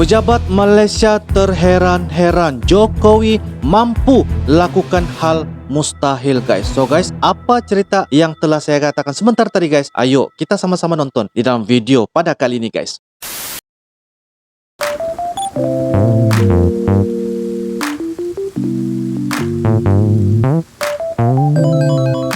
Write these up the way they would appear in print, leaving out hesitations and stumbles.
Pejabat Malaysia terheran-heran Jokowi mampu lakukan hal mustahil guys. So guys, apa cerita yang telah saya katakan sebentar tadi guys? Ayo kita sama-sama nonton di dalam video pada kali ini guys.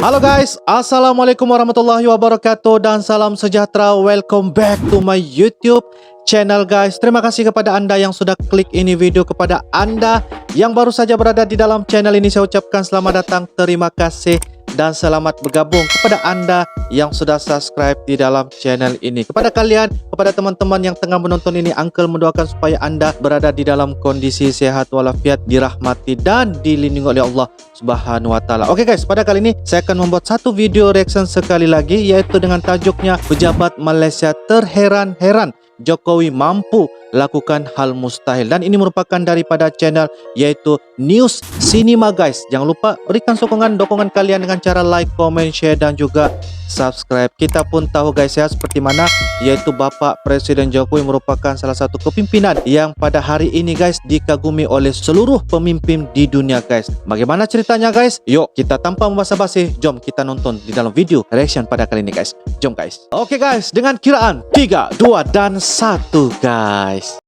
Halo guys, assalamualaikum warahmatullahi wabarakatuh dan salam sejahtera. Welcome back to my YouTube channel guys. Terima kasih kepada anda yang sudah klik ini video. Kepada anda yang baru saja berada di dalam channel ini, saya ucapkan selamat datang, terima kasih dan selamat bergabung. Kepada anda yang sudah subscribe di dalam channel ini, kepada kalian, kepada teman-teman yang tengah menonton ini, Uncle mendoakan supaya anda berada di dalam kondisi sehat walafiat, dirahmati dan dilindungi oleh Allah Subhanahu wa taala. Oke guys, pada kali ini saya akan membuat satu video reaction sekali lagi, yaitu dengan tajuknya Pejabat Malaysia terheran-heran Jokowi mampu lakukan hal mustahil, dan ini merupakan daripada channel yaitu News Cinema guys. Jangan lupa berikan dukungan kalian dengan cara like, comment, share dan juga subscribe. Kita pun tahu guys ya seperti mana, yaitu Bapak Presiden Jokowi merupakan salah satu kepimpinan yang pada hari ini guys dikagumi oleh seluruh pemimpin di dunia guys. Bagaimana ceritanya guys? Yuk kita tanpa basa-basi, jom kita nonton di dalam video reaction pada kali ini guys. Jom guys. Oke guys, dengan kiraan 3, 2 dan 1 guys.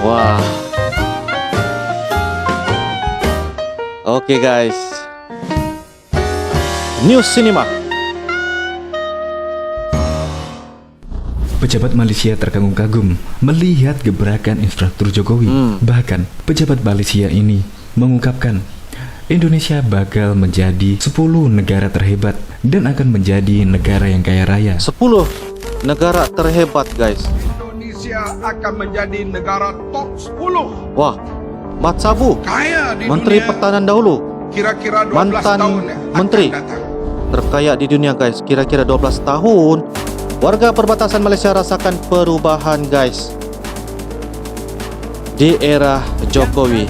Wah. Oke guys. News Cinema. Pejabat Malaysia terkagum-kagum melihat gebrakan infrastruktur Jokowi. Bahkan pejabat Malaysia ini mengungkapkan Indonesia bakal menjadi 10 negara terhebat dan akan menjadi negara yang kaya raya. 10 negara terhebat guys. Indonesia akan menjadi negara top 10 Wah, Mat Sabu, kaya di Menteri dunia. Pertahanan dahulu, Kira-kira 12 mantan tahun menteri akan datang. terkaya di dunia guys. Kira-kira 12 tahun warga perbatasan Malaysia rasakan perubahan guys di era Jokowi.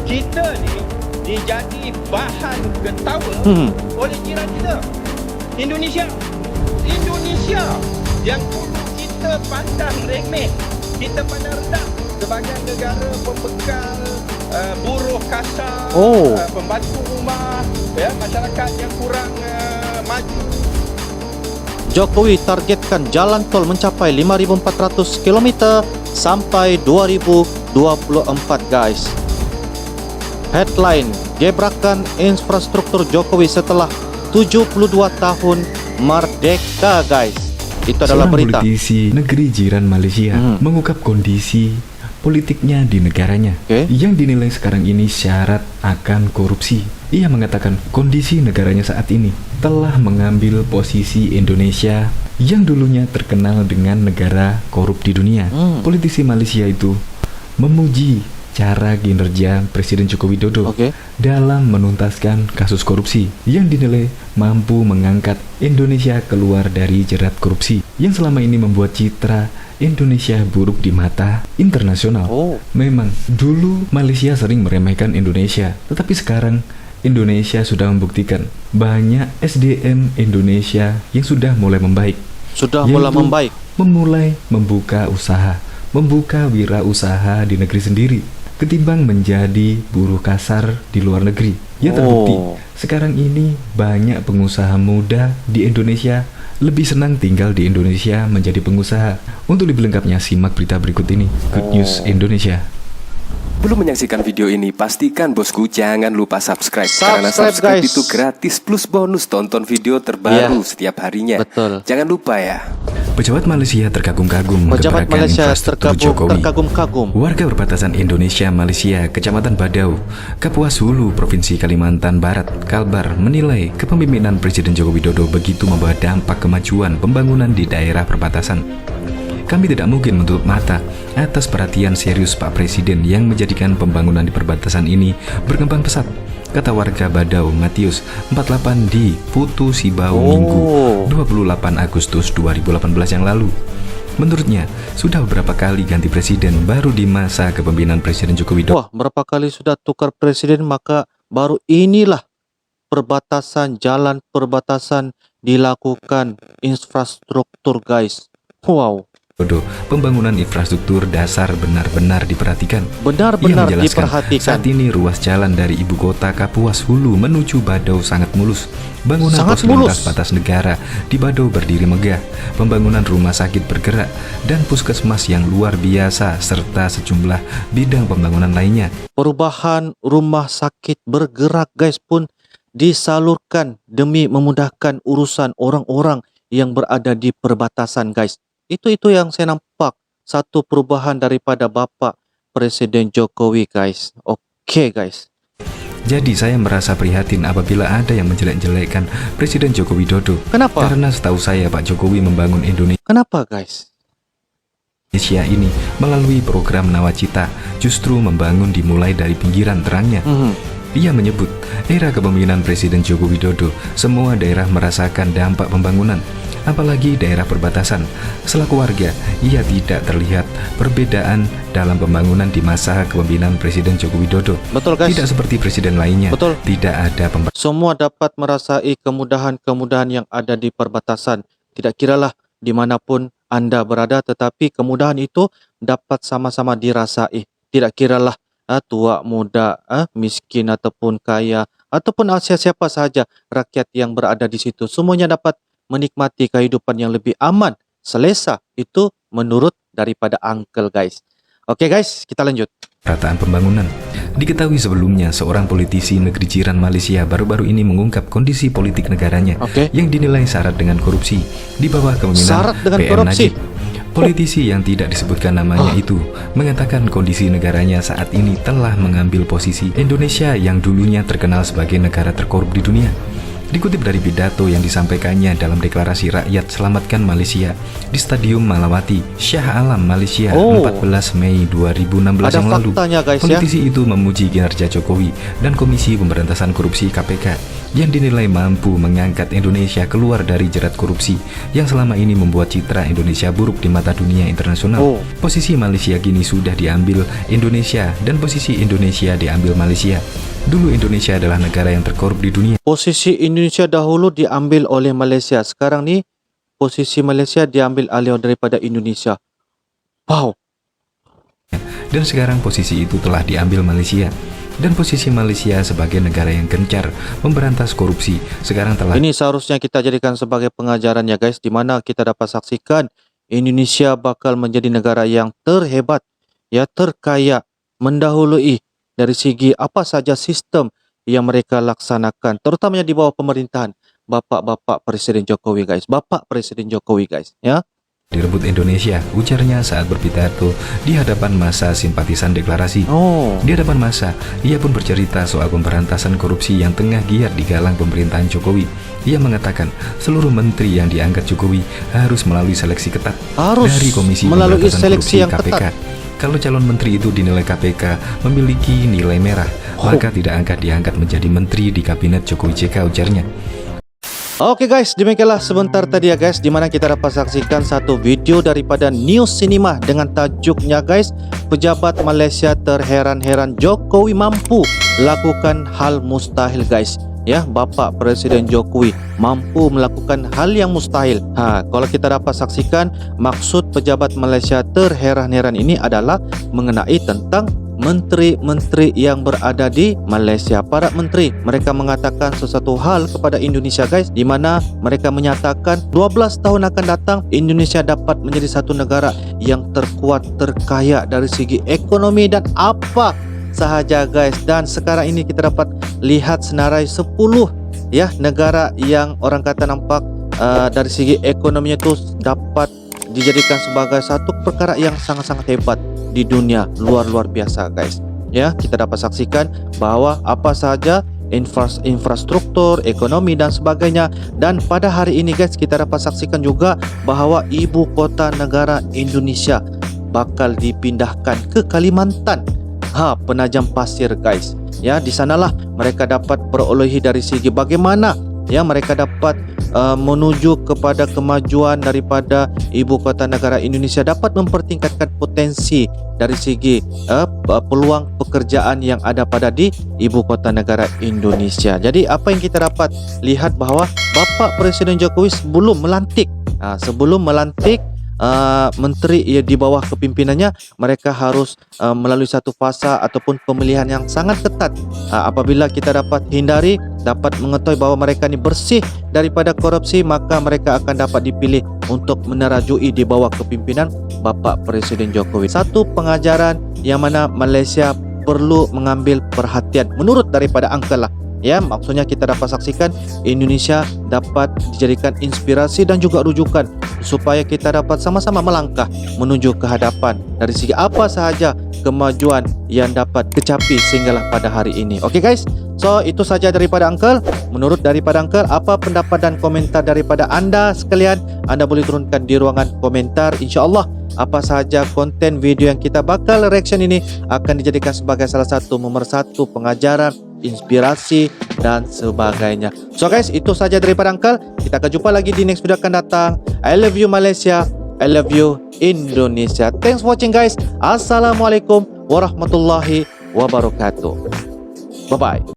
Kita ni dijadi bahan ketawa oleh jiran kita, Indonesia yang dulu kita pandang remeh, kita pandang rendah sebagai negara pembekal buruh kasar, pembantu rumah, ya, masyarakat yang kurang maju. Jokowi targetkan jalan tol mencapai 5.400 km sampai 2024 guys. Headline, gebrakan infrastruktur Jokowi setelah 72 tahun merdeka guys. Itu adalah Seorang berita. politisi negeri jiran Malaysia mengungkap kondisi politiknya di negaranya yang dinilai sekarang ini syarat akan korupsi. Ia mengatakan kondisi negaranya saat ini telah mengambil posisi Indonesia yang dulunya terkenal dengan negara korup di dunia. Politisi Malaysia itu memuji cara kinerja Presiden Joko Widodo dalam menuntaskan kasus korupsi yang dinilai mampu mengangkat Indonesia keluar dari jerat korupsi yang selama ini membuat citra Indonesia buruk di mata internasional. Memang dulu Malaysia sering meremehkan Indonesia, tetapi sekarang Indonesia sudah membuktikan banyak SDM Indonesia yang sudah mulai membaik. Memulai membuka usaha, membuka wirausaha di negeri sendiri ketimbang menjadi buruh kasar di luar negeri. Ya terbukti sekarang ini banyak pengusaha muda di Indonesia lebih senang tinggal di Indonesia menjadi pengusaha. Untuk lebih lengkapnya simak berita berikut ini. Good News Indonesia. Belum menyaksikan video ini, pastikan bosku jangan lupa subscribe. Karena subscribe guys. itu gratis plus bonus tonton video terbaru setiap harinya. Betul. Jangan lupa ya. Pejabat Malaysia terkagum-kagum Pejabat gebrakan Malaysia infrastruktur Jokowi. terkagum-kagum. Warga perbatasan Indonesia Malaysia, Kecamatan Badau, Kapuas Hulu, Provinsi Kalimantan Barat, Kalbar menilai kepemimpinan Presiden Joko Widodo begitu membawa dampak kemajuan pembangunan di daerah perbatasan. Kami tidak mungkin menutup mata atas perhatian serius Pak Presiden yang menjadikan pembangunan di perbatasan ini berkembang pesat, kata warga Badau Matius 48 di Putu Sibau Minggu 28 Agustus 2018 yang lalu. Menurutnya, sudah beberapa kali ganti presiden baru di masa kepemimpinan Presiden Joko Widodo. Wah, berapa kali sudah tukar presiden, maka baru inilah perbatasan, jalan perbatasan dilakukan infrastruktur guys. Wow. Widodo, pembangunan infrastruktur dasar benar-benar diperhatikan. Benar-benar Ia menjelaskan, diperhatikan. saat ini ruas jalan dari ibu kota Kapuas Hulu menuju Badau sangat mulus. Bangunan Sangat pos lintas mulus. batas negara di Badau berdiri megah. Pembangunan rumah sakit bergerak dan puskesmas yang luar biasa serta sejumlah bidang pembangunan lainnya. Perubahan rumah sakit bergerak guys pun disalurkan demi memudahkan urusan orang-orang yang berada di perbatasan guys. Itu yang saya nampak satu perubahan daripada Bapak Presiden Jokowi guys. Oke guys. Jadi saya merasa prihatin apabila ada yang menjelek-jelekkan Presiden Joko Widodo. Kenapa? Karena setahu saya Pak Jokowi membangun Indonesia Kenapa guys? ini melalui program Nawacita, justru membangun dimulai dari pinggiran terangnya. Ia menyebut, era kepemimpinan Presiden Joko Widodo, semua daerah merasakan dampak pembangunan, apalagi daerah perbatasan. Selaku warga, ia tidak terlihat perbedaan dalam pembangunan di masa kepemimpinan Presiden Joko Widodo. Betul guys. Tidak seperti presiden lainnya. Betul. Tidak ada Semua dapat merasai kemudahan-kemudahan yang ada di perbatasan. Tidak kiralah dimanapun Anda berada, tetapi kemudahan itu dapat sama-sama dirasai. Tidak kiralah tua, muda, miskin ataupun kaya, ataupun siapa sahaja rakyat yang berada di situ. Semuanya dapat menikmati kehidupan yang lebih aman, selesa. Itu menurut daripada Uncle guys. Oke guys, kita lanjut. Rataan pembangunan. Diketahui sebelumnya seorang politisi negeri jiran Malaysia baru-baru ini mengungkap kondisi politik negaranya yang dinilai syarat dengan korupsi di bawah kepemimpinan Syarat dengan PM korupsi. Najib. Politisi yang tidak disebutkan namanya itu mengatakan kondisi negaranya saat ini telah mengambil posisi Indonesia yang dulunya terkenal sebagai negara terkorup di dunia. Dikutip dari pidato yang disampaikannya dalam deklarasi rakyat selamatkan Malaysia di Stadium Malawati, Shah Alam, Malaysia, 14 Mei 2016 Ada yang lalu. faktanya guys ya. Politisi itu memuji kinerja Jokowi dan Komisi Pemberantasan Korupsi KPK yang dinilai mampu mengangkat Indonesia keluar dari jerat korupsi yang selama ini membuat citra Indonesia buruk di mata dunia internasional. Posisi Malaysia kini sudah diambil Indonesia dan posisi Indonesia diambil Malaysia. Dulu Indonesia adalah negara yang terkorup di dunia. Posisi Indonesia dahulu diambil oleh Malaysia. Sekarang ni posisi Malaysia diambil alih daripada Indonesia. Wow. Dan sekarang posisi itu telah diambil Malaysia. Dan posisi Malaysia sebagai negara yang gencar memberantas korupsi sekarang telah. Ini seharusnya kita jadikan sebagai pengajaran ya guys, di mana kita dapat saksikan Indonesia bakal menjadi negara yang terhebat, ya, terkaya, mendahului dari segi apa saja sistem yang mereka laksanakan, terutamanya di bawah pemerintahan Bapak Presiden Jokowi guys. Bapak Presiden Jokowi guys, ya. Direbut Indonesia, ujarnya saat berpidato di hadapan massa simpatisan deklarasi. Di hadapan massa, ia pun bercerita soal pemberantasan korupsi yang tengah giat digalang pemerintahan Jokowi. Ia mengatakan seluruh menteri yang diangkat Jokowi harus melalui seleksi ketat dari Komisi Pemberantasan Korupsi KPK. Kalau calon menteri itu dinilai KPK memiliki nilai merah, maka tidak akan diangkat menjadi menteri di kabinet Jokowi JK, ujarnya. Oke guys, demikianlah sebentar tadi ya guys, dimana kita dapat saksikan satu video daripada News Cinema dengan tajuknya guys, pejabat Malaysia terheran-heran Jokowi mampu lakukan hal mustahil guys. Ya, Bapak Presiden Jokowi mampu melakukan hal yang mustahil. Kalau kita dapat saksikan, maksud pejabat Malaysia terheran-heran ini adalah mengenai tentang menteri-menteri yang berada di Malaysia. Para menteri, mereka mengatakan sesuatu hal kepada Indonesia guys, di mana mereka menyatakan 12 tahun akan datang Indonesia dapat menjadi satu negara yang terkuat, terkaya dari segi ekonomi dan apa sahaja guys. Dan sekarang ini kita dapat lihat senarai 10 ya negara yang orang kata nampak dari segi ekonominya itu dapat dijadikan sebagai satu perkara yang sangat-sangat hebat di dunia, luar biasa guys. Ya, kita dapat saksikan bahwa apa saja infrastruktur, ekonomi dan sebagainya. Dan pada hari ini guys, kita dapat saksikan juga bahwa ibu kota negara Indonesia bakal dipindahkan ke Kalimantan. Penajam pasir guys. Ya, di sanalah mereka dapat perolehi dari segi bagaimana ya mereka dapat menuju kepada kemajuan daripada ibu kota negara Indonesia, dapat mempertingkatkan potensi dari segi peluang pekerjaan yang ada pada di ibu kota negara Indonesia. Jadi apa yang kita dapat lihat bahwa Bapak Presiden Jokowi sebelum melantik menteri ya di bawah kepimpinannya, mereka harus melalui satu fasa ataupun pemilihan yang sangat ketat. Apabila kita dapat hindari, dapat mengetahui bahawa mereka ni bersih daripada korupsi, maka mereka akan dapat dipilih untuk menerajui di bawah kepimpinan Bapak Presiden Jokowi. Satu pengajaran yang mana Malaysia perlu mengambil perhatian menurut daripada Uncle lah. Ya, maksudnya kita dapat saksikan Indonesia dapat dijadikan inspirasi dan juga rujukan supaya kita dapat sama-sama melangkah menuju ke hadapan dari segi apa sahaja kemajuan yang dapat kecapi sehinggalah pada hari ini. Okey guys, so itu saja daripada Uncle. Menurut daripada Uncle, apa pendapat dan komentar daripada anda sekalian? Anda boleh turunkan di ruangan komentar. InsyaAllah apa sahaja konten video yang kita bakal reaction ini akan dijadikan sebagai salah satu pemersatu pengajaran, inspirasi dan sebagainya. So guys, itu saja daripada Uncle. Kita akan jumpa lagi di next video akan datang. I love you Malaysia, I love you Indonesia. Thanks for watching guys. Assalamualaikum warahmatullahi wabarakatuh. Bye bye.